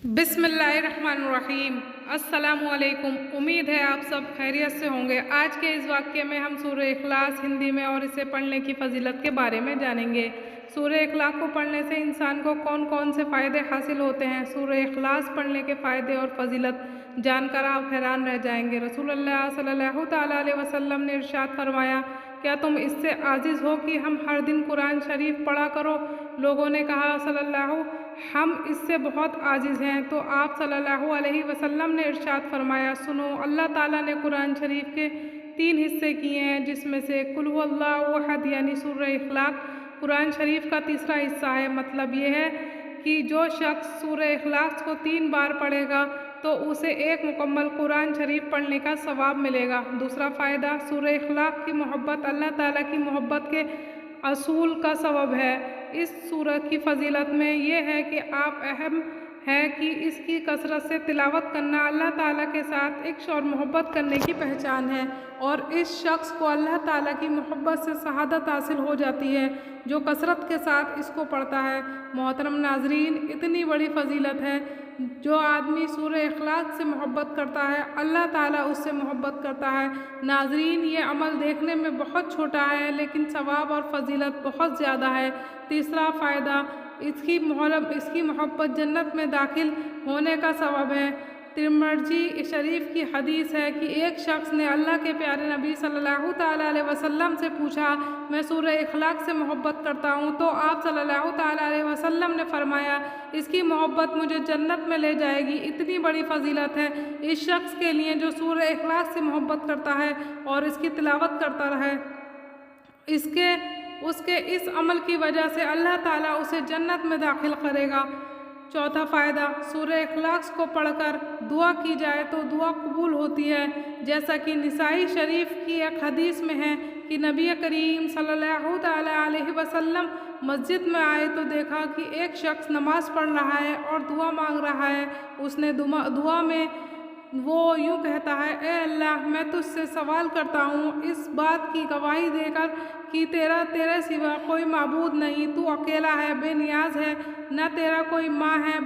بسم اللہ الرحمن الرحیم۔ السلام علیکم۔ امید ہے آپ سب خیریت سے ہوں گے۔ آج کے اس واقعے میں ہم سورہ اخلاص ہندی میں اور اسے پڑھنے کی فضیلت کے بارے میں جانیں گے۔ سورہ اخلاص کو پڑھنے سے انسان کو کون کون سے فائدے حاصل ہوتے ہیں؟ سورہ اخلاص پڑھنے کے فائدے اور فضیلت جان کر آپ حیران رہ جائیں گے۔ رسول اللہ صلی اللہ تعالیٰ علیہ وسلم نے ارشاد فرمایا، کیا تم اس سے عاجز ہو کہ ہم ہر دن قرآن شریف پڑھا کرو؟ لوگوں نے کہا صلی اللہ، ہم اس سے بہت عاجز ہیں۔ تو آپ صلی اللہ علیہ وسلم نے ارشاد فرمایا، سنو، اللہ تعالیٰ نے قرآن شریف کے 3 حصے کیے ہیں، جس میں سے قل هو اللہ احد یعنی سورہ اخلاص قرآن شریف کا تیسرا حصہ ہے۔ مطلب یہ ہے کہ جو شخص سورہ اخلاص کو 3 بار پڑھے گا تو اسے ایک مکمل قرآن شریف پڑھنے کا ثواب ملے گا۔ دوسرا فائدہ، سورہ اخلاص کی محبت اللہ تعالیٰ کی محبت کے اصول کا سبب ہے۔ اس سورت کی فضیلت میں یہ ہے کہ آپ اہم ہے کہ اس کی کثرت سے تلاوت کرنا اللہ تعالیٰ کے ساتھ عشق اور محبت کرنے کی پہچان ہے، اور اس شخص کو اللہ تعالیٰ کی محبت سے سعادت حاصل ہو جاتی ہے جو کثرت کے ساتھ اس کو پڑھتا ہے۔ محترم ناظرین، اتنی بڑی فضیلت ہے۔ جو آدمی سورہ اخلاص سے محبت کرتا ہے اللہ تعالیٰ اس سے محبت کرتا ہے۔ ناظرین، یہ عمل دیکھنے میں بہت چھوٹا ہے لیکن ثواب اور فضیلت بہت زیادہ ہے۔ تیسرا فائدہ، اس کی محبت جنت میں داخل ہونے کا سبب ہے۔ ترمذی شریف کی حدیث ہے کہ ایک شخص نے اللہ کے پیارے نبی صلی اللہ تعالیٰ علیہ وسلم سے پوچھا، میں سورہ اخلاص سے محبت کرتا ہوں، تو آپ صلی اللہ تعالیٰ علیہ وسلم نے فرمایا، اس کی محبت مجھے جنت میں لے جائے گی۔ اتنی بڑی فضیلت ہے اس شخص کے لیے جو سورہ اخلاص سے محبت کرتا ہے اور اس کی تلاوت کرتا رہے۔ اس کے اس عمل کی وجہ سے اللہ تعالیٰ اسے جنت میں داخل کرے گا۔ چوتھا فائدہ، سورہ اخلاص کو پڑھ کر دعا کی جائے تو دعا قبول ہوتی ہے، جیسا کہ نسائی شریف کی ایک حدیث میں ہے کہ نبی کریم صلی اللہ تعالیٰ علیہ وسلم مسجد میں آئے تو دیکھا کہ ایک شخص نماز پڑھ رہا ہے اور دعا مانگ رہا ہے۔ اس نے دعا میں وہ یوں کہتا ہے، اے اللہ، میں تجھ سے سوال کرتا ہوں اس بات کی گواہی دے کر کہ تیرے سوا کوئی معبود نہیں، تو اکیلا ہے، بے نیاز ہے، نہ تیرا کوئی ماں ہے،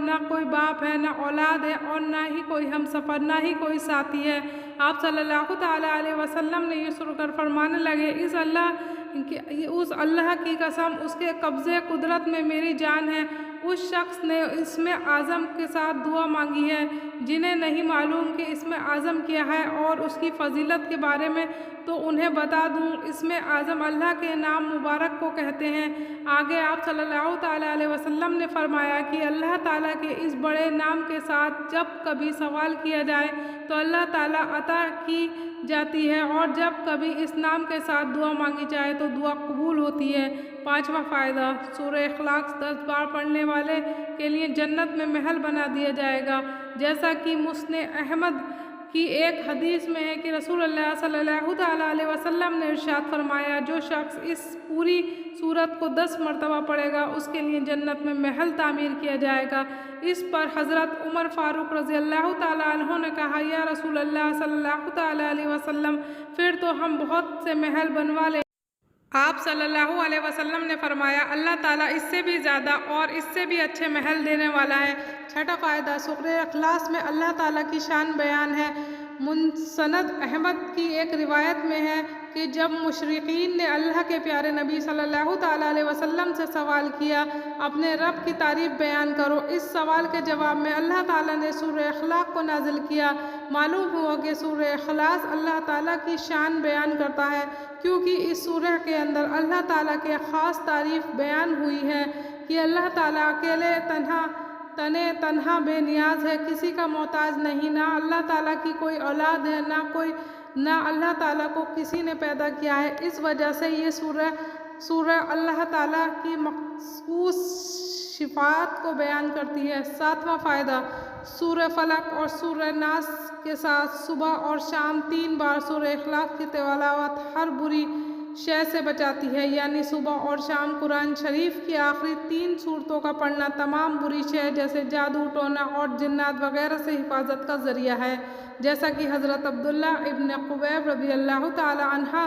نہ کوئی باپ ہے، نہ اولاد ہے، اور نہ ہی کوئی ہم سفر، نہ ہی کوئی ساتھی ہے۔ آپ صلی اللہ تعالیٰ علیہ وسلم نے یہ سن کر فرمانے لگے، اس اللہ کی قسم، اس کے قبضے قدرت میں میری جان ہے، اس شخص نے اسم اعظم کے ساتھ دعا مانگی ہے۔ جنہیں نہیں معلوم کہ اسم اعظم کیا ہے اور اس کی فضیلت کے بارے میں، تو انہیں بتا دوں، اسم اعظم اللہ کے نام مبارک کو کہتے ہیں۔ آگے آپ صلی اللہ تعالیٰ علیہ وسلم نے فرمایا کہ اللہ تعالیٰ کے اس بڑے نام کے ساتھ جب کبھی سوال کیا جائے تو اللہ تعالیٰ عطا کی جاتی ہے، اور جب کبھی اس نام کے ساتھ دعا مانگی جائے تو دعا قبول ہوتی ہے۔ پانچواں فائدہ، سورہ اخلاص 10 بار پڑھنے والے کے لیے جنت میں محل بنا دیا جائے گا، جیسا کہ مسند احمد کی ایک حدیث میں ہے کہ رسول اللہ صلی اللہ تعالیٰ علیہ وسلم نے ارشاد فرمایا، جو شخص اس پوری سورت کو 10 مرتبہ پڑھے گا اس کے لیے جنت میں محل تعمیر کیا جائے گا۔ اس پر حضرت عمر فاروق رضی اللہ تعالیٰ عنہ نے کہا، یا رسول اللہ صلی اللہ تعالیٰ علیہ وسلم، پھر تو ہم بہت سے محل بنوا لیں۔ آپ صلی اللہ علیہ وسلم نے فرمایا، اللہ تعالیٰ اس سے بھی زیادہ اور اس سے بھی اچھے محل دینے والا ہے۔ چھٹا فائدہ، سورہ اخلاص میں اللہ تعالیٰ کی شان بیان ہے۔ مسند احمد کی ایک روایت میں ہے کہ جب مشرکین نے اللہ کے پیارے نبی صلی اللہ تعالیٰ علیہ وسلم سے سوال کیا، اپنے رب کی تعریف بیان کرو، اس سوال کے جواب میں اللہ تعالیٰ نے سورہ اخلاص کو نازل کیا۔ معلوم ہوا کہ سورہ اخلاص اللہ تعالیٰ کی شان بیان کرتا ہے، کیونکہ اس سورہ کے اندر اللہ تعالیٰ کے خاص تعریف بیان ہوئی ہے کہ اللہ تعالیٰ اکیلے تنہا بے نیاز ہے، کسی کا محتاج نہیں، نہ اللہ تعالیٰ کی کوئی اولاد ہے، نہ اللہ تعالیٰ کو کسی نے پیدا کیا ہے۔ اس وجہ سے یہ سورہ اللہ تعالیٰ کی مخصوص صفات کو بیان کرتی ہے۔ ساتواں فائدہ، سورہ فلق اور سورہ ناس کے ساتھ صبح اور شام 3 بار سورہ اخلاص کی تلاوت ہر بری شے سے بچاتی ہے، یعنی صبح اور شام قرآن شریف کی آخری 3 سورتوں کا پڑھنا تمام بری شے جیسے جادو، ٹونا اور جنات وغیرہ سے حفاظت کا ذریعہ ہے، جیسا کہ حضرت عبداللہ ابن قبیب رضی اللہ تعالی عنہ